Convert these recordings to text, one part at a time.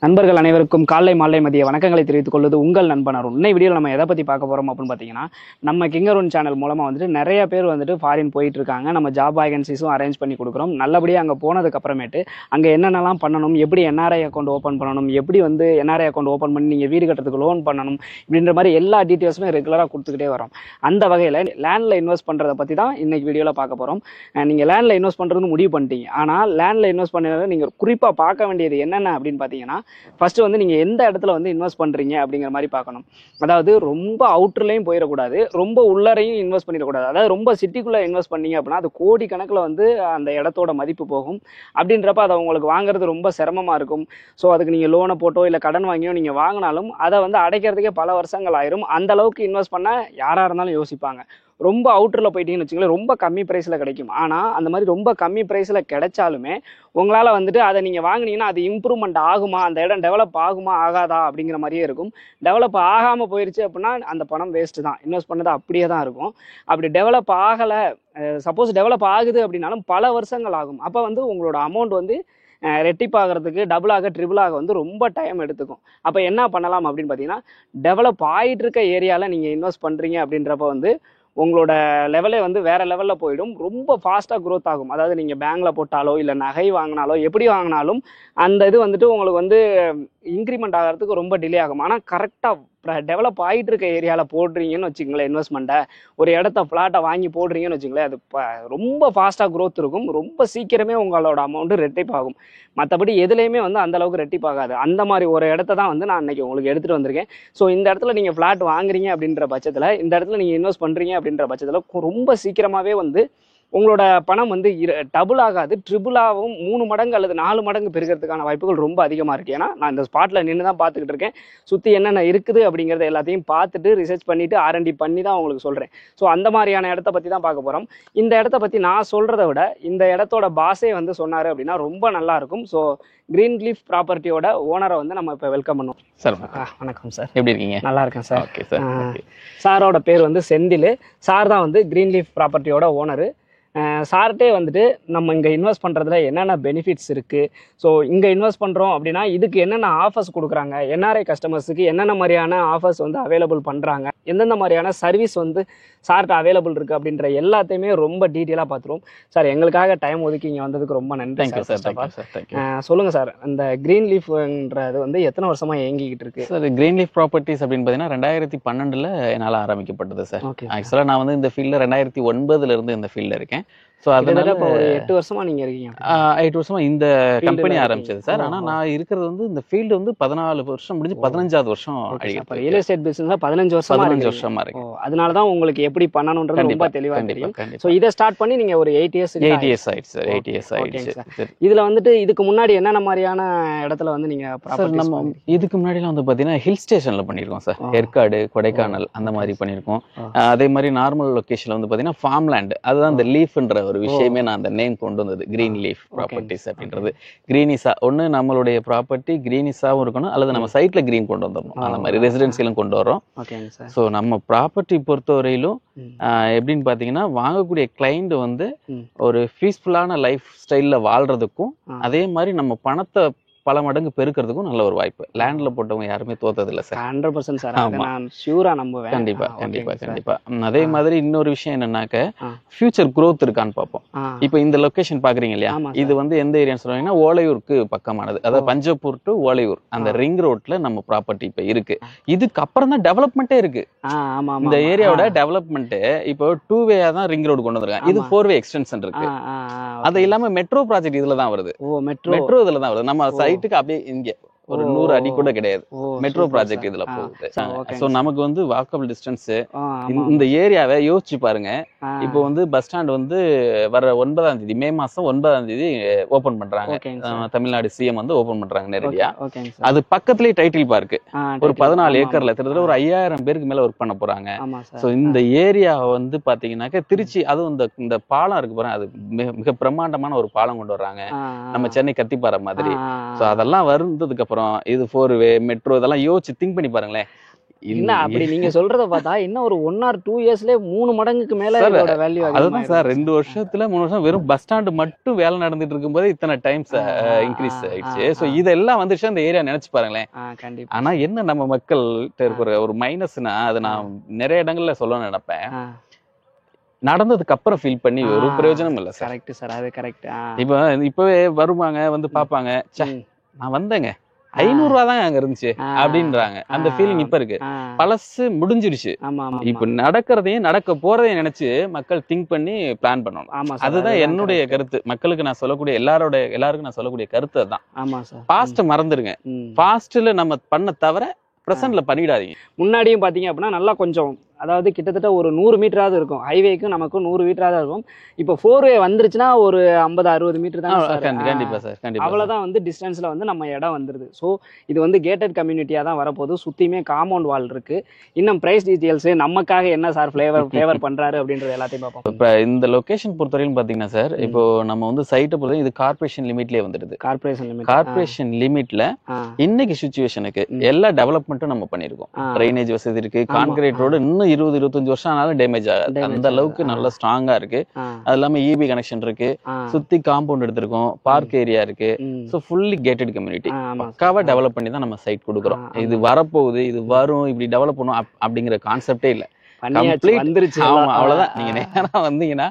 நண்பர்கள் அனைவருக்கும் காலை மாலை மதிய வணக்கங்களை தெரிவித்துக் கொள்வது உங்கள் நண்பன் அருண். இன்னை வீடியோவில் நம்ம எதை பற்றி பார்க்க போகிறோம் அப்படின்னு பார்த்தீங்கன்னா, நம்ம கிங் அருண் சேனல் மூலமாக வந்துட்டு நிறைய பேர் வந்துட்டு ஃபாரின் போயிட்டு இருக்காங்க. நம்ம ஜாப் வேகன்சிஸும் அரேஞ்ச் பண்ணி கொடுக்குறோம். நல்லபடியாக அங்கே போனதுக்கு அப்புறமேட்டு அங்கே என்னென்னலாம் பண்ணணும், எப்படி என்ஆர்ஐ அக்கௌண்ட் ஓப்பன் பண்ணணும், எப்படி வந்து என்ஆர்ஐ அக்கௌண்ட் ஓப்பன் பண்ணி நீங்கள் வீடு கட்டுறதுக்கு லோன் பண்ணணும், இப்படின்ற மாதிரி எல்லா டீட்டெயில்ஸுமே ரெகுலராக கொடுத்துக்கிட்டே வரோம். அந்த வகையில் லேண்டில் இன்வெஸ்ட் பண்ணுறதை பற்றி தான் இன்னைக்கு வீடியோவில் பார்க்க போகிறோம். நீங்கள் லேண்டில் இன்வெஸ்ட் பண்ணுறதுன்னு முடிவு பண்ணிட்டீங்க. ஆனால் லேண்டில் இன்வெஸ்ட் பண்ணுறது நீங்கள் குறிப்பாக பார்க்க வேண்டியது என்னென்ன அப்படின்னு பார்த்தீங்கன்னா, ஃபர்ஸ்ட் வந்து நீங்கள் எந்த இடத்துல வந்து இன்வெஸ்ட் பண்ணுறீங்க அப்படிங்கிற மாதிரி பார்க்கணும். அதாவது ரொம்ப அவுட்டர்லையும் போயிடக்கூடாது, ரொம்ப உள்ளரையும் இன்வெஸ்ட் பண்ணிடக்கூடாது. அதாவது ரொம்ப சிட்டிக்குள்ளே இன்வெஸ்ட் பண்ணீங்க அப்படின்னா அது கோடி கணக்கில் வந்து அந்த இடத்தோட மதிப்பு போகும். அப்படின்றப்ப அதை உங்களுக்கு வாங்குறது ரொம்ப சிரமமாக இருக்கும். ஸோ அதுக்கு நீங்கள் லோனை போட்டோ இல்லை கடன் வாங்கியோ நீங்கள் வாங்கினாலும் அதை வந்து அடைக்கிறதுக்கே பல வருஷங்கள் ஆயிரும். அந்த அளவுக்கு இன்வெஸ்ட் பண்ண யாராக இருந்தாலும் யோசிப்பாங்க. ரொம்ப அவுட்டரில் போயிட்டீங்கன்னு வச்சுங்களேன், ரொம்ப கம்மி ப்ரைஸில் கிடைக்கும். ஆனால் அந்த மாதிரி ரொம்ப கம்மி ப்ரைஸில் கிடைச்சாலுமே உங்களால் வந்துட்டு அதை நீங்கள் வாங்கினீங்கன்னா அது இம்ப்ரூவ்மெண்ட் ஆகுமா, அந்த இடம் டெவலப் ஆகுமா ஆகாதா அப்படிங்கிற மாதிரியே இருக்கும். டெவலப் ஆகாமல் போயிடுச்சு அப்படின்னா அந்த பணம் வேஸ்ட்டு தான், இன்வெஸ்ட் பண்ணது அப்படியே தான் இருக்கும். அப்படி டெவலப் ஆகலை, சப்போஸ் டெவலப் ஆகுது அப்படின்னாலும் பல வருஷங்கள் ஆகும். அப்போ வந்து உங்களோட அமௌண்ட் வந்து ரெட்டிப்பாகிறதுக்கு டபுளாக ட்ரிபிளாக வந்து ரொம்ப டைம் எடுத்துக்கும். அப்போ என்ன பண்ணலாம் அப்படின்னு பார்த்தீங்கன்னா, டெவலப் ஆகிட்டு இருக்க ஏரியாவில் நீங்கள் இன்வெஸ்ட் பண்ணுறீங்க அப்படின்றப்ப வந்து உங்களோட லெவலே வந்து வேறு லெவலில் போயிடும். ரொம்ப ஃபாஸ்ட்டாக க்ரோத் ஆகும். அதாவது நீங்கள் பேங்கில் போட்டாலோ இல்லை நகை வாங்கினாலோ எப்படி வாங்கினாலும் அந்த இது வந்துட்டு உங்களுக்கு வந்து இன்க்ரிமெண்ட் ஆகிறதுக்கு ரொம்ப டிலே ஆகும். ஆனால் கரெக்டாக டெவலப் ஆகிட்டு இருக்க ஏரியாவில் போடுறீங்கன்னு வச்சுங்களேன், இன்வெஸ்ட்மெண்ட்டை ஒரு இடத்த ஃப்ளாட்டை வாங்கி போடுறீங்கன்னு வச்சுங்களேன், அது ரொம்ப ஃபாஸ்ட்டாக க்ரோத் இருக்கும். ரொம்ப சீக்கிரமே உங்களோட அமௌண்ட்டு ரெட்டிப்பாகும். மற்றபடி எதுலேயுமே வந்து அந்தளவுக்கு ரெட்டிப்பாகாது. அந்த மாதிரி ஒரு இடத்த தான் வந்து நான் இன்றைக்கி உங்களுக்கு எடுத்துகிட்டு வந்திருக்கேன். ஸோ இந்த இடத்துல நீங்கள் ஃப்ளாட் வாங்குறீங்க அப்படின்ற பட்சத்தில், இந்த இடத்துல நீங்கள் இன்வெஸ்ட் பண்ணுறீங்க அப்படின்ற பட்சத்தில் ரொம்ப சீக்கிரமாகவே வந்து உங்களோட பணம் வந்து டபுள் ஆகாது, ட்ரிபிளாகவும் 3 மடங்கு அல்லது 4 மடங்கு பெருகிறதுக்கான வாய்ப்புகள் ரொம்ப அதிகமாக இருக்குது. ஏன்னா நான் இந்த ஸ்பாட்டில் நின்று தான் பார்த்துக்கிட்டு இருக்கேன். சுற்றி என்னென்ன இருக்குது அப்படிங்கிறத எல்லாத்தையும் பார்த்துட்டு ரிசர்ச் பண்ணிவிட்டு R&D பண்ணி தான் உங்களுக்கு சொல்கிறேன். ஸோ அந்த மாதிரியான இடத்த பற்றி தான் பார்க்க போகிறோம். இந்த இடத்த பற்றி நான் சொல்கிறத விட இந்த இடத்தோட பாஸே வந்து சொன்னார் அப்படின்னா ரொம்ப நல்லாயிருக்கும். ஸோ கிரீன் லீஃப் ப்ராப்பர்ட்டியோட ஓனரை வந்து நம்ம இப்போ வெல்கம் பண்ணுவோம். சார் வணக்கம் சார், எப்படி இருக்கீங்க? நல்லா இருக்கேன் சார். Okay sir. சாரோட பேர் வந்து செந்தில். சார் தான் வந்து கிரீன் லீஃப் ப்ராப்பர்ட்டியோட ஓனரு. சார்ட்டே வந்துட்டு நம்ம இங்கே இன்வெஸ்ட் பண்ணுறதுல என்னென்ன பெனிஃபிட்ஸ் இருக்குது, ஸோ இங்கே இன்வெஸ்ட் பண்ணுறோம் அப்படின்னா இதுக்கு என்னென்ன ஆஃபர்ஸ் கொடுக்குறாங்க, என்ஆர்ஐ கஸ்டமர்ஸுக்கு என்னென்ன மாதிரியான ஆஃபர்ஸ் வந்து அவைலபிள் பண்ணுறாங்க, எந்தெந்த மாதிரியான சர்வீஸ் வந்து சார்ட்ட அவைலபிள் இருக்குது அப்படின்ற எல்லாத்தையுமே ரொம்ப டீட்டெயிலாக பார்த்துருவோம். சார் எங்களுக்காக டைம் ஒதுக்கி இங்கே வந்ததுக்கு ரொம்ப நன்றி. Thank you sir. சொல்லுங்கள் சார், அந்த கிரீன் லீஃப்ன்றது வந்து எத்தனை வருஷமாக இயங்கிக்கிட்டு இருக்கு சார்? கிரீன் லீஃப் ப்ராப்பர்ட்டிஸ் அப்படின்னு பார்த்தீங்கன்னா 2012 என்னால் ஆரம்பிக்கப்பட்டது சார். ஆக்சுவலாக நான் வந்து இந்த ஃபீல்டில் 2009 இருந்து இந்த ஃபீல்டில் இருக்கேன். ஸோ அதனால இப்போ ஒரு 8 வருஷமா நீங்கள் இருக்கீங்க. 8 வருஷமா இந்த கம்பெனி ஆரம்பிச்சது சார். ஆனால் நான் இருக்கிறது வந்து இந்த ஃபீல்டு வந்து 14 வருஷம் முடிஞ்சு 15வது வருஷம் ரியல் எஸ்டேட் பிசினஸ் 15 வருஷமா இருக்கு. அதனால தான் உங்களுக்கு எப்படி பண்ணணும்ன்றது ரொம்ப தெளிவாக தெரியும். ஸோ இதை ஸ்டார்ட் பண்ணி நீங்கள் ஒரு 8 இயர்ஸ் ஆயிடுச்சு சார். 8 இயர்ஸ் ஆயிடுச்சு. இதில் வந்துட்டு இதுக்கு முன்னாடி என்னென்ன மாதிரியான இடத்துல வந்து நீங்கள் நம்ம இதுக்கு முன்னாடிலாம் வந்து பார்த்தீங்கன்னா ஹில் ஸ்டேஷனில் பண்ணியிருக்கோம் சார். ஏற்காடு, கொடைக்கானல் அந்த மாதிரி பண்ணியிருக்கோம். அதே மாதிரி நார்மல் லொக்கேஷனில் வந்து பார்த்தீங்கன்னா ஃபார்ம் லேண்ட், அதுதான் இந்த லீஃப்ன்ற ஒரு விஷயமே நான் அந்த நேம் கொண்டு வந்தது, கிரீன் லீஃப் ப்ராப்பர்ட்டிஸ் அப்படின்றது. கிரீனிஸா ஒன்று நம்மளுடைய ப்ராப்பர்ட்டி கிரீனிஸாவும் இருக்கணும், அல்லது நம்ம சைட்ல கிரீன் கொண்டு வந்துடணும். அந்த மாதிரி ரெசிடென்சியலும் கொண்டு வரோம். ஸோ நம்ம ப்ராப்பர்ட்டி பொறுத்தவரையிலும் எப்படின்னு பார்த்தீங்கன்னா, வாங்கக்கூடிய கிளைண்ட் வந்து ஒரு பீஸ்ஃபுல்லான லைஃப் ஸ்டைல்ல வாழ்றதுக்கும் அதே மாதிரி நம்ம பணத்தை பல மடங்கு பெருக்கிறதுக்கும் நல்ல ஒரு வாய்ப்பு. லேண்ட்ல போட்டவங்க யாருமே தோத்ததில்லை சார். 100% சார், நான் ஷூரா நம்புவேன். கண்டிப்பா. அதே மாதிரி இன்னொரு விஷயம் என்னன்னாக்க, ஃபியூச்சர் growth இருக்கான்னு பார்ப்போம். இப்போ இந்த லொகேஷன் பாக்குறீங்க இல்லையா, இது வந்து எந்த ஏரியான்னு சொல்றீங்கன்னா ஓலையூருக்கு பக்கமானது. அதாவது பஞ்சப்பூர் டு ஓலையூர் அந்த ரிங் ரோட்ல நம்ம ப்ராப்பர்ட்டி இப்ப இருக்கு. இதுக்கு அப்புறம் தான் டெவலப்மெண்ட்டே இருக்கு. இந்த ஏரியாவோட டெவலப்மெண்ட் இப்போ 2 வேயா தான் ரிங் ரோடு கொண்டு வந்திருக்காங்க. இது 4 வே எக்ஸ்டென்ஷன் இருக்கு. அது இல்லாம மெட்ரோ ப்ராஜெக்ட் இதுல தான் வருது. மெட்ரோ இதுல தான் வருது. நம்ம சைட்டுக்கு அப்படியே இங்க ஒரு 100 அடி கூட கிடையாது. மெட்ரோ ப்ராஜெக்ட் இதுல போகுது. சோ நமக்கு வந்து வாக்கபிள் டிஸ்டன்ஸ். இந்த ஏரியாவை யோசிச்சு பாருங்க. இப்போ வந்து பஸ் ஸ்டாண்ட் வந்து வர 9ஆம் தேதி, மே மாசம் 9ஆம் தேதி ஓபன் பண்றாங்க. தமிழ்நாடு சிஎம் வந்து ஓபன் பண்றாங்க நேரடியா. அது பக்கத்துலயே டைட்டில் பார்க் ஒரு 14 ஏக்கர்ல கிட்டத்தட்ட ஒரு 5000 பேருக்கு மேல ஒர்க் பண்ண போறாங்க. சோ இந்த ஏரியா வந்து பாத்தீங்கன்னாக்க திருச்சி, அதுவும் இந்த பாலம் இருக்கு பாருங்க, அது மிக பிரம்மாண்டமான ஒரு பாலம் கொண்டு வர்றாங்க. நம்ம சென்னை கத்திப்பாறை மாதிரி. சோ அதெல்லாம் வந்ததுக்கு அப்புறம் இது 4 வே மெட்ரோ இதெல்லாம் யோசிச்சு திங்க் பண்ணி பாருங்களேன். என்ன அப்படி நீங்க சொல்றத பார்த்தா இன்னும் ஒரு 1 or 2 இயர்ஸ்லயே 3 மடங்குக்கு மேல இதோட வேல்யூ அதுதான் சார் 2 வருஷத்துல 3 வருஷம் வெறும் பஸ் ஸ்டாண்ட் மட்டும் வேலை நடந்துட்டு இருக்கும்போது இத்தனை டைம்ஸ் இன்க்ரீஸ் ஆயிடுச்சு. சோ இதெல்லாம் வந்துச்சு அந்த ஏரியா நினைச்சு பாருங்களேன். கண்டிப்பா. ஆனா என்ன நம்ம மக்கள்கிட்ட இருக்கிற ஒரு மைனஸ்னா அது நான் நிறைய இடங்கள்ல சொல்ல நினைப்பேன், நடந்ததுக்கு அப்புறம் ஃபீல் பண்ணி ஒரு பிரயோஜனம் இல்ல சார். கரெக்ட் சார், அது கரெக்ட். இப்பவே வருவாங்க வந்து பாப்பாங்க, நான் வந்தேங்க 500 ரூபா தான் அங்க இருந்துச்சு அப்படின்றாங்க. அந்த ஃபீலிங் இப்ப இருக்கு. பழசு முடிஞ்சிருச்சு. இப்ப நடக்கிறதையும் நடக்க போறதையும் நினைச்சு மக்கள் திங்க் பண்ணி பிளான் பண்ணணும். அதுதான் என்னுடைய கருத்து. மக்களுக்கு நான் சொல்லக்கூடிய எல்லாருக்கும் நான் சொல்லக்கூடிய கருத்து அதுதான். பாஸ்ட் மறந்துருங்க. பாஸ்ட்ல நம்ம பண்ண தவிர பிரசன்ட்ல பண்ணிடாதீங்க. முன்னாடியும் பாத்தீங்க அப்படின்னா நல்லா கொஞ்சம், அதாவது கிட்டத்தட்ட ஒரு 100 மீட்டராவது இருக்கும். ஹைவேக்கும் நமக்கும் 100 மீட்டராவது இருக்கும். இப்போ 4வே வந்துருச்சுன்னா ஒரு 50-60 மீட்டர் தான். கண்டிப்பா சார், கண்டிப்பா. அவ்வளவுதான் வந்து டிஸ்டன்ஸ்ல வந்து நம்ம இடம் வந்துருது. ஸோ இது வந்து கேட்டட் கம்யூனிட்டியா தான் வரப்போகுது. சுத்தியுமே காம்பவுண்ட் வால் இருக்கு. இன்னும் பிரைஸ் டீடைல்ஸ் நமக்காக என்ன சார் ஃபேவர் பண்றாரு அப்படின்றது எல்லாத்தையும் பார்ப்போம். இப்போ இந்த லொகேஷன் பொறுத்தவரைக்கும் பாத்தீங்கன்னா சார், இப்போ நம்ம வந்து சைட்டை பொறுத்தவரை இது கார்பரேஷன் லிமிட்லயே வந்துருது. கார்பரேஷன் லிமிட்ல இன்னைக்கு சிச்சுவேஷனுக்கு எல்லா டெவலப்மெண்ட்டும் நம்ம பண்ணிருக்கோம். ட்ரைனேஜ் வசதி இருக்கு, கான்கிரீட் ரோடு இன்னும் 20-25 வருஷம் ஆனாலும் டேமேஜ் ஆகாது. அந்த அளவுக்கு நல்லா ஸ்ட்ராங்கா இருக்கு. அது இல்லாம இபி கனெக்ஷன் இருக்கு, சுத்தி காம்பவுண்ட் எடுத்திருக்கோம், பார்க் ஏரியா இருக்கு. So fully gated community. பக்காவா டெவலப் பண்ணி தான் நம்ம சைட் கொடுக்குறோம். இது வரப்போகுது, இது வரும், இப்படி டெவலப் பண்ணும் அப்படிங்கிற கான்செப்டே இல்ல. அவ்வளவுதான். நீங்க நேரா வந்தீங்கன்னா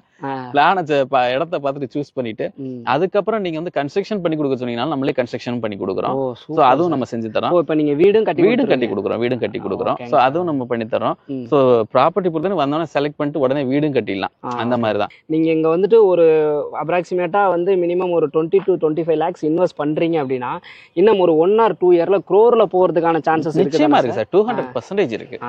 இடத்தை பார்த்துட்டு சூஸ் பண்ணிட்டு அதுக்கப்புறம் நீங்க வந்து கன்ஸ்ட்ரக்ஷன் பண்ணி கொடுக்க சொன்னீங்கன்னா நம்மளே கன்ஸ்ட்ரக்ஷன் பண்ணி கொடுக்குறோம். சோ அதுவும் நம்ம செஞ்சு தரோம். இப்ப நீங்க வீடும் கட்டி கொடுக்குறோம். சோ அதுவும் நம்ம பண்ணி தரோம். சோ ப்ராப்பர்ட்டி பொறுத்தவரை வந்தோடனே செலக்ட் பண்ணிட்டு உடனே வீடும் கட்டிடலாம். அந்த மாதிரி தான். நீங்க இங்க வந்துட்டு ஒரு அப்ராக்சிமேட்டா வந்து மினிமம் ஒரு 20 to 25 lakhs இன்வெஸ்ட் பண்றீங்க அப்படின்னா இன்னும் ஒரு 1 or 2 இயர்ல crore போறதுக்கான சான்சஸ் இருக்கு சார். 200% இருக்கு.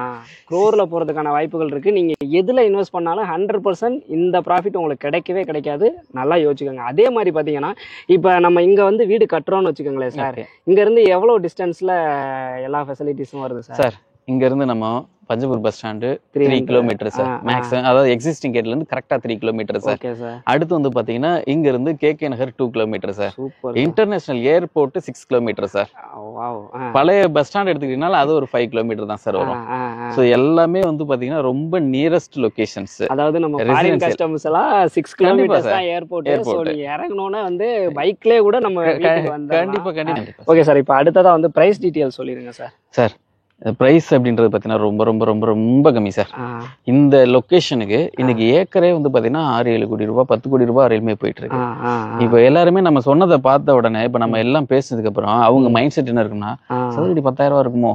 crore போறதுக்கான வாய்ப்புகள் இருக்கு. நீங்க எதுல இன்வெஸ்ட் பண்ணாலும் 100% இந்த ப்ராஃபிட் உங்களுக்கு கிடைக்கவே கிடைக்காது. நல்லா யோசிச்சுக்கோங்க. அதே மாதிரி பாத்தீங்கன்னா இப்ப நம்ம இங்க வந்து வீடு கட்டுறோம்னு வச்சுக்கோங்களேன் சார், இங்க இருந்து எவ்வளவு டிஸ்டன்ஸ்ல எல்லா ஃபெசிலிட்டிஸும் வருது சார்? இங்க இருந்து நம்ம Panjapur bus stand 3 kilometre sir maximum. அதாவது எக்ஸிஸ்டிங் கேட்ல இருந்து கரெக்டா 3 கிலோமீட்டர் சார். அடுத்து வந்து பாத்தீங்கன்னா இங்க இருந்து கேகே நகர் 2 kilometre sir. International airport 6 kilometre sir. பழைய பஸ் ஸ்டாண்ட் எடுத்துக்கிட்டீங்கன்னா அது ஒரு 5 கிலோமீட்டர் தான் சார் வரும். சோ எல்லாமே வந்து பாத்தீங்கன்னா ரொம்ப நியரஸ்ட் லொகேஷன்ஸ். அதாவது நம்ம ஃபாரின் கஸ்டமர்ஸ் எல்லாம் 6 கிலோமீட்டர்ஸ் தான் ஏர்போர்ட். சோ நீங்க இறங்கணும்னா வந்து பைக்லயே கூட நம்ம வீட்டுக்கு வந்தா கண்டிப்பா. ஓகே சார், இப்போ அடுத்ததா வந்து பிரைஸ் டீடைல்ஸ் சொல்லிருங்க சார். சார் பிரைஸ் அப்படின்றது பாத்தீங்கன்னா ரொம்ப ரொம்ப ரொம்ப ரொம்ப கம்மி சார். இந்த லொகேஷனுக்கு இன்னைக்கு ஏக்கரே வந்து பாத்தீங்கன்னா 6-7 கோடி ரூபாய் 10 கோடி ரூபாய் வரையிலுமே போயிட்டு இருக்கு. இப்ப எல்லாருமே நம்ம சொன்னதை பார்த்த உடனே இப்ப நம்ம எல்லாம் பேசினதுக்கு அப்புறம் அவங்க மைண்ட் செட் என்ன இருக்குன்னா, சதுரடி 10,000 ரூபாய் இருக்குமோ,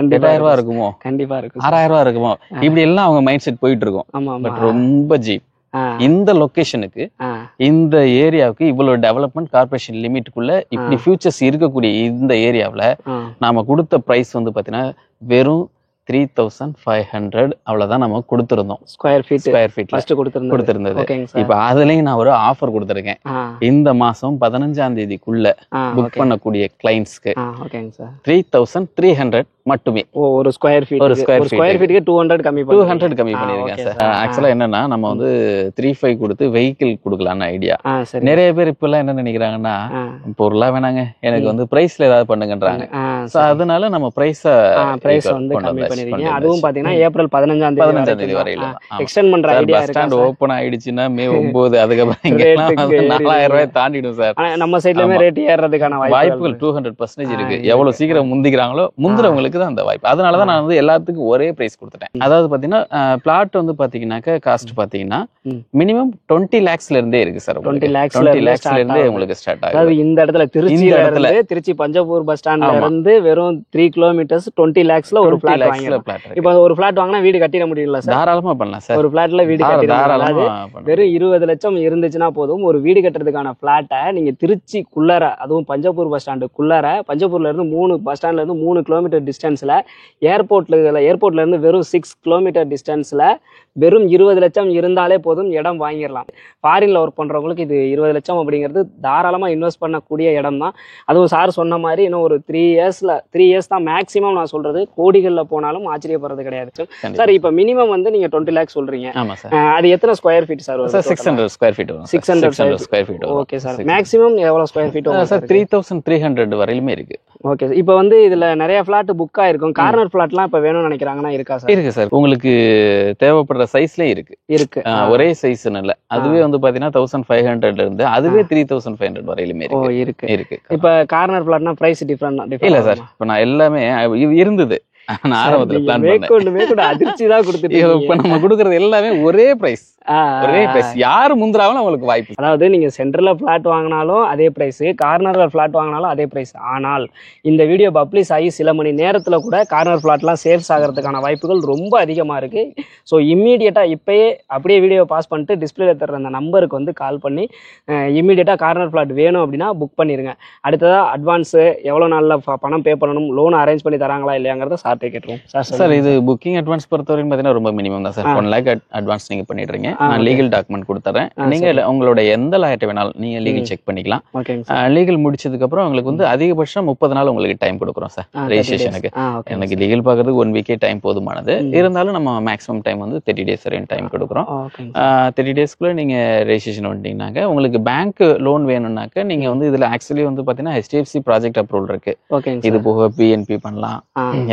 8,000 ரூபாய் இருக்குமோ, கண்டிப்பா இருக்கும், 6,000 ரூபாய் இருக்குமோ, இப்படி எல்லாம் அவங்க மைண்ட் செட் போயிட்டு இருக்கும். பட் ரொம்ப ஜீப். இந்த லொகேஷனுக்கு இந்த ஏரியாவுக்கு இவ்வளவு டெவலப்மெண்ட் கார்பரேஷன் லிமிட்டுக்குள்ள இப்படி ஃபியூச்சர்ஸ் இருக்கக்கூடிய இந்த ஏரியாவில் நாம கொடுத்த பிரைஸ் வந்து பாத்தீங்கன்னா வெறும் 3,500 அவ்வளவுதான் நம்ம கொடுத்திருந்தோம். Square feet கொடுத்திருந்தது. இப்ப அதுலயும் நான் ஒரு ஆஃபர் கொடுத்திருக்கேன். இந்த மாசம் 15ஆம் தேதிக்குள்ள புக் பண்ணக்கூடிய கிளைண்ட்ஸ்க்கு 3,300 மட்டுமே. ஒரு ஸ்கொயர் ஃபீட்டுக்கு 200 கம்மி பண்ணிருக்கேன் சார். ஆக்சுவலா என்னன்னா நம்ம வந்து 3,500 கொடுத்து வெஹிக்கிள் கொடுக்கலாம்னு ஐடியா. நிறைய பேர் இப்ப எல்லாம் என்ன நினைக்கிறாங்கன்னா, பொருளா வேணாங்க எனக்கு வந்து பிரைஸ்ல ஏதாவது பண்ணுங்கன்றாங்க. அதனால நம்ம பிரைஸ் வந்து கம்மி பண்ணிருக்கீங்க. அதுவும் பாத்தீங்கன்னா ஏப்ரல் 15ஆம் தேதி வரையில எக்ஸ்டெண்ட் பண்ற ஐடியா இருக்கு. பஸ் ஸ்டாண்ட் ஓபன் ஆயிடுச்சுன்னா மே 9 அதுக்கப்புறம் இங்க 4,000 ரூபாய் தாண்டிடும் சார். நம்ம சைடுலயே ரேட் ஏறதுக்கான வாய்ப்புகள் 200% இருக்கு. எவ்வளவு சீக்கிரம் முந்திக்கிறாங்களோ முந்திரவங்களுக்கு தான் அந்த வாய்ப்பு. அதனாலதான் நான் வந்து எல்லாத்துக்கும் ஒரே பிரைஸ் கொடுத்துட்டேன். அதாவது பாத்தீங்கன்னா பிளாட் வந்து பாத்தீங்கன்னாக்க காஸ்ட் பாத்தீங்கன்னா மினிமம் 20 lakhsல இருந்தே இருக்கு சார். 20 lakhsல இருந்தே உங்களுக்கு ஸ்டார்ட் ஆகுது. அதாவது இந்த இடத்துல திருச்சி பஞ்சபூர் பஸ் ஸ்டாண்ட்ல இருந்து வெறும் 3 கிலோமீட்டர்ஸ் 20 lakhsல ஒரு பிளாட் வாங்கலாம். இப்போ ஒரு பிளாட் வாங்கினா வீடு கட்டிட முடியல சார்? தாராளமா பண்ணலாம் சார். ஒரு பிளாட்ல வீடு கட்டிடலாம். வெறும் 20 லட்சம் இருந்துச்சுன்னா போதும். ஒரு வீடு கட்டுறதுக்கான பிளாட்டை நீங்க திருச்சிக்குள்ளார, அதுவும் பஞ்சபூர் பஸ் ஸ்டாண்டுக்குள்ளார, பஞ்சபூர்ல இருந்து 3 பஸ் ஸ்டாண்ட்ல இருந்து 3 கிலோமீட்டர் டிஸ்டன்ஸ்ல, ஏர்போர்ட்ல இருந்து வெறும் 6 கிலோமீட்டர் டிஸ்டன்ஸ்ல வெறும் 20 லட்சம் இருந்தாலே போதும் இடம் வாங்கிடலாம். ஃபாரின்ல ஒர்க் பண்றவங்களுக்கு இது 20 லட்சம் அப்படிங்கிறது தாராளமா இன்வெஸ்ட் பண்ணக்கூடிய இடம் தான். அதுவும் சார் சொன்ன மாதிரி இன்னும் ஒரு 3 years இயர்ஸ் தான் மேக்ஸிமம் நான் சொல்றது, கோடிகள்ல போனாலும் ஆச்சரியப்படுறது கிடையாது சார். இப்போ மினிமம் வந்து நீங்க 20 lakhs சொல்றீங்க. ஆமா சார். அது எத்தனை square feet sir? 600 square feet வரும். 600 ஸ்கொயர் ஃபீட் வரும். Okay sir. மேக்ஸிமம் எவ்வளவு ஸ்கொயர் ஃபீட் வரும் சார்? 3300 வரையிலுமே இருக்கு. ஓகே. இப்போ வந்து இதுல நிறைய ஃபிளாட் புக் ஆயிருக்கும். கார்னர் ஃபிளாட்லாம் இப்போ வேணும்னு நினைக்கிறாங்கன்னா இருக்கா சார்? இருக்கு சார். உங்களுக்கு தேவைப்படுற சைஸ்லயே இருக்கு. ஒரே சைஸ்னு இல்ல, அதுவே வந்து பாத்தீங்கன்னா 1500 இருந்து அதுவே 3500 வரையிலுமே இருக்கு. இப்ப கார்னர் பிளாட்னா பிரைஸ் டிஃபரண்ட் இல்ல சார். இப்ப நான் எல்லாமே இருந்தது நான் ஆரம்பத்துல பிளான் பண்ணேன். அதிர்ச்சி தான் கொடுத்துட்டு இப்ப நம்ம கொடுக்கறது எல்லாமே ஒரே பிரைஸ். யாரு முந்திராவும் அவங்களுக்கு வாய்ப்பு. அதாவது நீங்க சென்டர்ல பிளாட் வாங்கினாலும் அதே பிரைஸ், கார்னர்ல பிளாட் வாங்கினாலும் அதே பிரைஸ். ஆனால் இந்த வீடியோ பப்ளிஷ் ஆகி சில மணி நேரத்துல கூட கார்னர் பிளாட்லாம் சேல்ஸ் ஆகிறதுக்கான வாய்ப்புகள் ரொம்ப அதிகமா இருக்கு. ஸோ இம்மீடியட்டா இப்பயே அப்படியே வீடியோ பாஸ் பண்ணிட்டு டிஸ்பிளேல தர்ற அந்த நம்பருக்கு வந்து கால் பண்ணி இம்மீடியட்டா கார்னர் பிளாட் வேணும் அப்படின்னா புக் பண்ணிருங்க. அடுத்ததா அட்வான்ஸ் எவ்வளவு நாள்ல பணம் பே பண்ணணும், லோன் அரேஞ்ச் பண்ணி தராங்களா இல்லையாங்கிறத சார்ட்டே கேட்டுருவோம் சார். இது புக்கிங் அட்வான்ஸ் பொறுத்தவரைக்கும் பாத்தீங்கன்னா ரொம்ப மினிமம் தான் சார். 1 lakh அட்வான்ஸ் நீங்க பண்ணிடுறீங்க. நான் லீகல் டாக்குமெண்ட் கொடுத்துறேன். நீங்க உங்களோட எந்த லாயர்ட்ட வேணாலும் நீங்க லீகல் செக் பண்ணிக்கலாம். லீகல் முடிச்சதுக்கு அப்புறம் உங்களுக்கு வந்து அதிகபட்சம் 30 நாள் உங்களுக்கு டைம் கொடுக்குறோம் சார் ரெஜிஸ்ட்ரேஷனுக்கு. எனக்கு லீகல் பார்க்கறதுக்கு 1 வீக்கே டைம் போதுமானது. இருந்தாலும் நம்ம மேக்ஸிமம் டைம் வந்து 30 days வரையும் டைம் கொடுக்குறோம். 30 daysக்குள்ள நீங்க ரெஜிஸ்ட்ரேஷன் பண்ணிட்டீங்கன்னாக்க உங்களுக்கு பேங்க் லோன் வேணும்னாக்க நீங்க வந்து இதுல ஆக்சுவலி வந்து பாத்தீங்கன்னா HDFC ப்ராஜெக்ட் அப்ரூவல் இருக்கு. இது போக PNP பண்ணலாம்.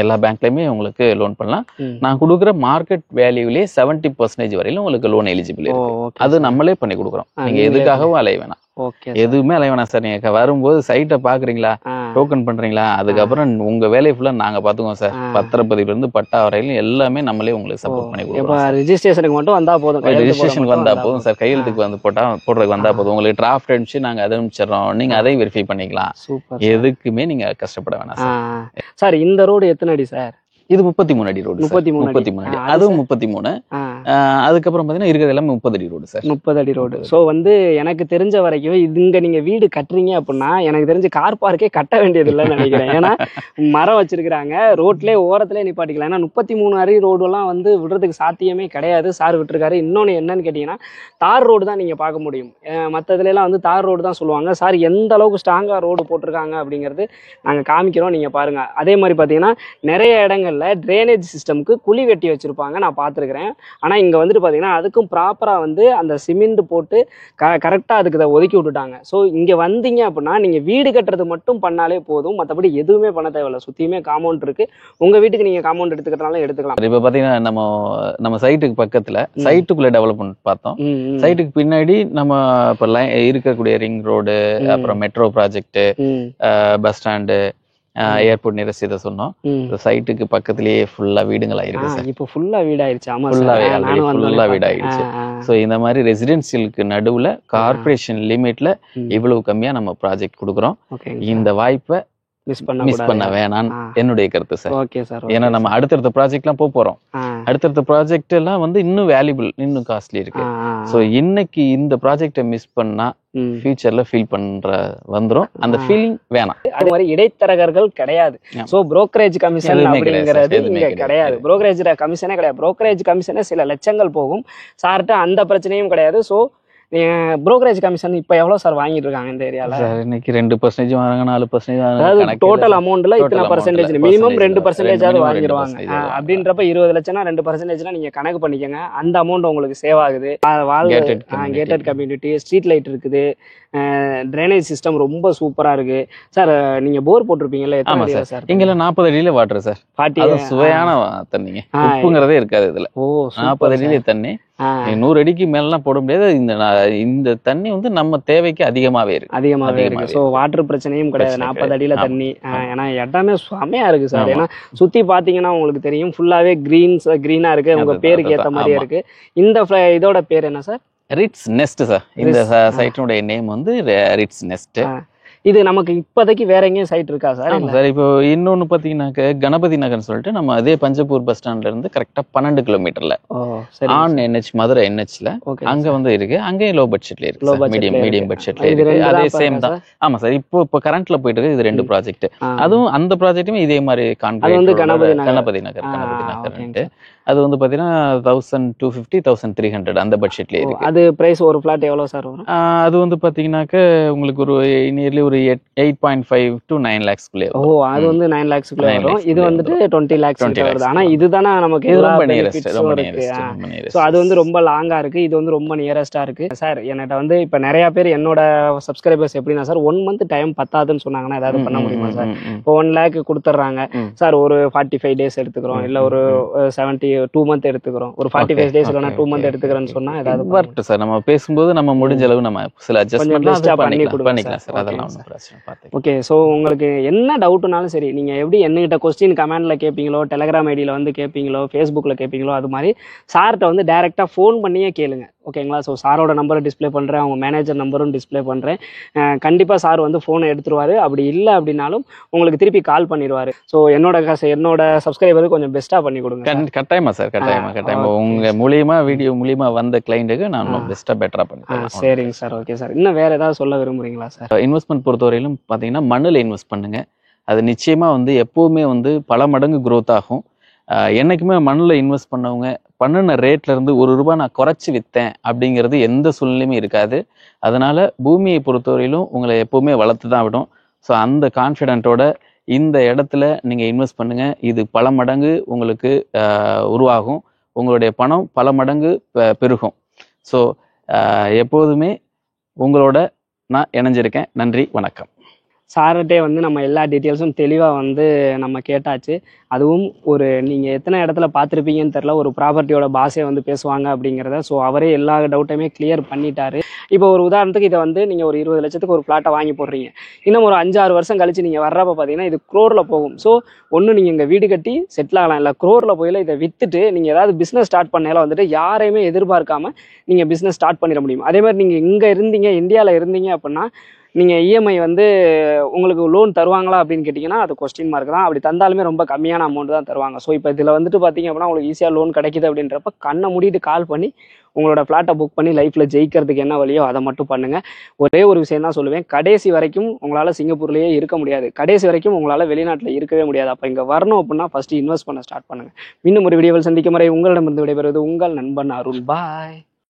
எல்லா பேங்க்லயுமே உங்களுக்கு லோன் பண்ணலாம். நான் கொடுக்குற மார்க்கெட் வேல்யூலயே 70% வரையிலும் உங்களுக்கு லோன் எலிஜிபிள் இருக்கு. அது நம்மளே பண்ணி கொடுக்குறோம். நீங்க எதுக்காகவும் அலைய வேணாம். எதுவுமே அலைய வேணாம் சார். நீங்க வரும்போது சைட்டை பாக்குறீங்களா, டோக்கன் பண்றீங்களா, அதுக்கப்புறம் உங்க வேலையை ஃபுல்லா நாங்க பாத்துக்குவோம் சார். பத்திரப்பதிவுல இருந்து பட்டா வரையிலும் எல்லாமே நம்மளே உங்களுக்கு சப்போர்ட் பண்ணி கொடுக்குறோம். ரெஜிஸ்ட்ரேஷனுக்கு மட்டும் வந்தா போதும். ரெஜிஸ்ட்ரேஷனுக்கு வந்தா போதும் சார். கையெழுத்துக்கு வந்து போடுறதுக்கு வந்தா போதும். உங்களுக்கு டிராஃப்ட் அனுப்பிச்சு நாங்க அதை அனுப்பிச்சிடறோம். நீங்க அதையும் வெரிஃபை பண்ணிக்கலாம். எதுக்குமே நீங்க கஷ்டப்பட வேணாம் சார். சார் இந்த ரோடு எத்தனை அடி சார்? இது 33 அடி ரோடு. 33 அடி. அதுவும் 33. அதுக்கப்புறம் பாத்தீங்கன்னா இருக்கிறது எல்லாமே 30 அடி ரோடு சார். 30 அடி ரோடு. ஸோ வந்து எனக்கு தெரிஞ்ச வரைக்கும் இங்க நீங்க வீடு கட்டுறீங்க அப்படின்னா எனக்கு தெரிஞ்சு கார் பார்க்கே கட்ட வேண்டியது இல்லைன்னு நினைக்கிறேன். ஏன்னா மரம் வச்சிருக்கிறாங்க, ரோட்லேயே ஓரத்துலேயே நிப்பாட்டிக்கலாம். ஏன்னா 33 அடி ரோடெல்லாம் வந்து விடுறதுக்கு சாத்தியமே கிடையாது. சார் விட்டுருக்காரு. இன்னொன்று என்னன்னு கேட்டீங்கன்னா தார் ரோடு தான் நீங்க பார்க்க முடியும். மற்றதுலாம் வந்து தார் ரோடு தான் சொல்லுவாங்க. சார் எந்த அளவுக்கு ஸ்ட்ராங்கா ரோடு போட்டிருக்காங்க அப்படிங்கிறது நாங்க காமிக்கிறோம், நீங்க பாருங்க. அதே மாதிரி பாத்தீங்கன்னா நிறைய இடங்கள் ட்ரைனேஜ் சிஸ்டம்க்கு குழி வெட்டி வச்சிருப்பாங்க, நான் பார்த்துருக்கிறேன். ஆனால் இங்கே வந்துட்டு பார்த்தீங்கன்னா அதுக்கும் ப்ராப்பராக வந்து அந்த சிமெண்ட் போட்டு கரெக்டாக அதுக்கு ஒதுக்கி விட்டுட்டாங்க. ஸோ இங்கே வந்தீங்க அப்படின்னா நீங்கள் வீடு கட்டுறது மட்டும் பண்ணாலே போதும், மற்றபடி எதுவுமே பண்ண தேவையில்லை. சுற்றியுமே காம்பவுண்ட் இருக்கு. உங்கள் வீட்டுக்கு நீங்கள் காம்பவுண்ட் எடுத்துக்கிட்டாலும் எடுத்துக்கலாம். இப்போ பார்த்தீங்கன்னா நம்ம சைட்டுக்கு பக்கத்தில் சைட்டுக்குள்ளே டெவலப்மெண்ட் பார்த்தோம். சைட்டுக்கு பின்னாடி நம்ம இப்போ இருக்கக்கூடிய ரிங் ரோடு, அப்புறம் metro project, bus stand, airport nearest இதை சொன்னோம். சைட்டுக்கு பக்கத்திலேயே ஃபுல்லா வீடுங்களா இருக்கு சார். இப்போ ஃபுல்லா வீடாயிருச்சு. ஆமா, ஃபுல்லா வீடாயிருச்சு. ஸோ இந்த மாதிரி ரெசிடென்சியலுக்கு நடுவுல கார்பரேஷன் லிமிட்ல இவ்வளவு கம்மியா நம்ம ப்ராஜெக்ட் கொடுக்குறோம். இந்த வாய்ப்பை மிஸ் பண்ண வேணான்னு என்னுடைய கருத்து சார். Okay sir. ஏன்னா நம்ம அடுத்தடுத்த ப்ராஜெக்ட்லாம் போறோம். அடுத்தடுத்த ப்ராஜெக்ட் எல்லாம் வந்து இன்னும் வேல்யூபிள், இன்னும் காஸ்ட்லி இருக்கு. ஸோ இன்னைக்கு இந்த ப்ராஜெக்டை மிஸ் பண்ணா ஃபியூச்சர்ல ஃபீல் பண்ற வந்துரும். அந்த ஃபீலிங் வேணாம். அது மாதிரி இடைத்தரகர்கள் கிடையாது. சோ புரோக்கரேஜ் கமிஷன் அப்படிங்கிறது இங்க கிடையாது. புரோக்கரேஜ் கமிஷனே கிடையாது. புரோக்கரேஜ் கமிஷனே சில லட்சங்கள் போகும். சார்ட்ட அந்த பிரச்சனையும் கிடையாது. சோ புரோக்கரேஜ் கமிஷன் இப்ப எவ்வளவு சார் வாங்கிட்டு இருக்காங்க இந்த ஏரியால? இன்னைக்கு 2% வாங்குறாங்க, 4% அதாவது டோட்டல் அமௌண்ட்ல இத்தனை பர்சன்டேஜ், மினிமம் 2% வாங்கிடுவாங்க. அப்படின்றப்ப 20 லட்சம்னா 2%னா நீங்க கணக்கு பண்ணிக்கங்க. அந்த அமௌண்ட் உங்களுக்கு சேவ் ஆகுது. கேட்டட் கம்யூனிட்டி, ஸ்ட்ரீட் லைட் இருக்குது, ட்ரைனேஜ் சிஸ்டம் ரொம்ப சூப்பரா இருக்கு சார். நீங்க போர் போட்டிருப்பீங்கல்ல, எத்தனை சார்? இங்கல 40 அடியில வாட்டர் சார். சுவையான தண்ணிங்க, உப்புங்கிறதே இருக்காது இதுல. 40 அடியில தண்ணி. 100 அடிக்கு மேலாம் போட முடியாது. இந்த தண்ணி வந்து நம்ம தேவைக்கு அதிகமாவே இருக்கு. சோ வாட்டர் பிரச்சனையும் கிடையாது. 40 அடியில தண்ணி. ஏன்னா இடமே செமையா இருக்கு சார். ஏன்னா சுத்தி பாத்தீங்கன்னா உங்களுக்கு தெரியும், ஃபுல்லாவே கிரீனா இருக்கு. உங்க பேருக்கு ஏத்த மாதிரியே இருக்கு. இந்த இதோட பேர் என்ன சார்? Ritz Nest sir. இந்த சைட்டினுடைய நேம் வந்து ரிட்ஸ் நெஸ்ட். இது நமக்கு இப்போதைக்கு வேற எங்கேயும் சைட் இருக்கா சார்? சார் இப்போ இன்னொன்னு பாத்தீங்கன்னாக்க கணபதி நகர்னு சொல்லிட்டு நம்ம அதே பஞ்சப்பூர் பஸ் ஸ்டாண்ட்ல இருந்து கரெக்டா 12 கிலோமீட்டர்ல ஆன் NH மதுரை NHல அங்க வந்து இருக்கு. அங்கேயும் லோ பட்ஜெட்ல இருக்கு, மீடியம் பட்ஜெட்ல இருக்கு. அதே சேம் தான். ஆமா சார். இப்போ கரண்ட்ல போயிட்டு இருக்கு. இது 2 ப்ராஜெக்ட். அதுவும் அந்த ப்ராஜெக்ட்டுமே இதே மாதிரி கணபதி நகர். அது வந்து பார்த்தீங்கன்னா 1250 1300 அந்த பட்ஜெட்லேயே இருக்கு. அது பிரைஸ் ஒரு ஃபிளாட் எவ்வளோ சார் வரும்? அது வந்து பார்த்தீங்கன்னாக்க உங்களுக்கு ஒரு நியர்லி ஒரு 8.5 to 9 lakhsக்குள்ளே ஓ, அது வந்து 9 lakhsக்குள்ளே வரும். இது வந்துட்டு 20 lakhs வருது. ஆனால் இதுதானே நமக்கு எல்லா பெனிஃபிட்ஸும் இருக்கு. ஸோ அது வந்து ரொம்ப லாங்காக இருக்கு, இது வந்து ரொம்ப நியரஸ்டாக இருக்கு. சார் என்கிட்ட வந்து இப்போ நிறைய பேர் என்னோட சப்ஸ்கிரைபர்ஸ் எப்படின்னா சார் 1 month டைம் பத்தாதுன்னு சொன்னாங்கன்னா ஏதாவது பண்ண முடியுமா சார்? இப்போ 1 lakh கொடுத்துட்றாங்க சார், ஒரு 45 days எடுத்துக்கிறோம், இல்லை ஒரு 2 month எடுத்துக்கிறோம், ஒரு 45 days இல்லைன்னா 2 month எடுத்துக்கிறேன்னு சொன்னா ஏதாவது வரட்டும் சார். நம்ம பேசும்போது நம்ம முடிஞ்ச அளவு நம்ம சில அட்ஜஸ்ட்மென்ட் பண்ணிக்கலாம் சார். அதெல்லாம் ஒன்றும் பிரச்சனை பார்த்து. ஓகே. ஸோ உங்களுக்கு என்ன டவுட்னாலும் சரி, நீங்க எப்படி என்கிட்ட கொஸ்டின் கமெண்ட்ல கேட்பீங்களோ, டெலிகிராம் ஐடியில் வந்து கேட்பீங்களோ, ஃபேஸ்புக்கில் கேட்பீங்களோ, அது மாதிரி சார்கிட்ட வந்து டைரெக்டாக ஃபோன் பண்ணியே கேளுங்க. ஓகேங்களா? ஸோ சாரோட நம்பரை டிஸ்பிளே பண்ணுறேன், அவங்க மேனேஜர் நம்பரும் டிஸ்பிளே பண்ணுறேன். கண்டிப்பாக சார் வந்து ஃபோனை எடுத்துருவாரு. அப்படி இல்லை அப்படின்னாலும் உங்களுக்கு திருப்பி கால் பண்ணிடுவார். ஸோ என்னோட சப்ஸ்கிரைபருக்கு கொஞ்சம் பெஸ்ட்டாக பண்ணி கொடுங்க. கட்டாயமா சார், கட்டாயமா உங்க மூலியமா வீடியோ மூலியமா வந்த கிளைண்ட்டுக்கு நான் பெஸ்ட்டாக பெட்டராக பண்ணிக்கிறேன். சரிங்க சார். Okay sir. இன்னும் வேறு ஏதாவது சொல்ல விரும்புகிறீங்களா சார்? இன்வெஸ்ட்மெண்ட் பொறுத்தவரையிலும் பார்த்தீங்கன்னா மண்ணில் இன்வெஸ்ட் பண்ணுங்க. அது நிச்சயமாக வந்து எப்போவுமே வந்து பல மடங்கு க்ரோத் ஆகும். என்றைக்குமே மண்ணில் இன்வெஸ்ட் பண்ணவங்க பண்ணின ரேட்லேருந்து ₹1 நான் குறைச்சி விற்றேன் அப்படிங்கிறது எந்த சூழ்நிலையுமே இருக்காது. அதனால் பூமியை பொறுத்தவரையிலும் உங்களை எப்போவுமே வளர்த்து தான் விடும். ஸோ அந்த கான்ஃபிடென்ட்டோட இந்த இடத்துல நீங்கள் இன்வெஸ்ட் பண்ணுங்கள். இது பல மடங்கு உங்களுக்கு உருவாகும். உங்களுடைய பணம் பல மடங்கு பெருகும். ஸோ எப்போதுமே உங்களோட நான் இணைஞ்சிருக்கேன். நன்றி, வணக்கம். சார்கிட்டே வந்து நம்ம எல்லா டீட்டெயில்ஸும் தெளிவாக வந்து நம்ம கேட்டாச்சு. அதுவும் ஒரு நீங்கள் எத்தனை இடத்துல பார்த்துருப்பீங்கன்னு தெரில, ஒரு ப்ராப்பர்ட்டியோட பாஸே வந்து பேசுவாங்க அப்படிங்கிறத. ஸோ அவரே எல்லா டவுட்டையுமே கிளியர் பண்ணிட்டாரு. இப்போ ஒரு உதாரணத்துக்கு இதை வந்து நீங்கள் ஒரு 20 லட்சத்துக்கு ஒரு ஃப்ளாட்டை வாங்கி போடுறீங்க. இன்னும் ஒரு 5-6 வருஷம் கழிச்சு நீங்கள் வர்றப்ப பார்த்தீங்கன்னா இது crore போகும். ஸோ ஒன்று நீங்கள் இங்கே வீடு கட்டி செட்டில் ஆகலாம், இல்லை crore போயில இதை விற்றுட்டு நீங்கள் ஏதாவது பிஸ்னஸ் ஸ்டார்ட் பண்ணாலும் வந்துட்டு யாரையுமே எதிர்பார்க்காம நீங்கள் பிஸ்னஸ் ஸ்டார்ட் பண்ணிட முடியும். அதே மாதிரி நீங்கள் இங்கே இருந்தீங்க, இந்தியாவில் இருந்தீங்க அப்படின்னா நீங்கள் இஎம்ஐ வந்து உங்களுக்கு லோன் தருவாங்களா அப்படின்னு கேட்டிங்கன்னா அது கொஸ்டின் மார்க் தான். அப்படி தந்தாலுமே ரொம்ப கம்மியான அமௌண்ட் தான் தருவாங்க. ஸோ இப்போ இதில் வந்துட்டு பார்த்தீங்க அப்படின்னா உங்களுக்கு ஈஸியாக லோன் கிடைக்குது அப்படின்றப்ப கண்ணை மூடிட்டு கால் பண்ணி உங்களோட ஃப்ளாட்டை புக் பண்ணி லைஃப்பில் ஜெயிக்கிறதுக்கு என்ன வழியோ அதை மட்டும் பண்ணுங்கள். ஒரே ஒரு விஷயம் தான் சொல்லுவேன், கடைசி வரைக்கும் உங்களால் சிங்கப்பூர்லேயே இருக்க முடியாது, கடைசி வரைக்கும் உங்களால் வெளிநாட்டில் இருக்கவே முடியாது. அப்போ இங்கே வரணும் அப்படின்னா ஃபஸ்ட்டு இன்வெஸ்ட் பண்ண ஸ்டார்ட் பண்ணுங்கள். இன்னும் ஒரு வீடியோவில் சந்திக்கும் வரை உங்களிடமிருந்து விடைபெறுவது உங்கள் நண்பன் அருள். பாய்.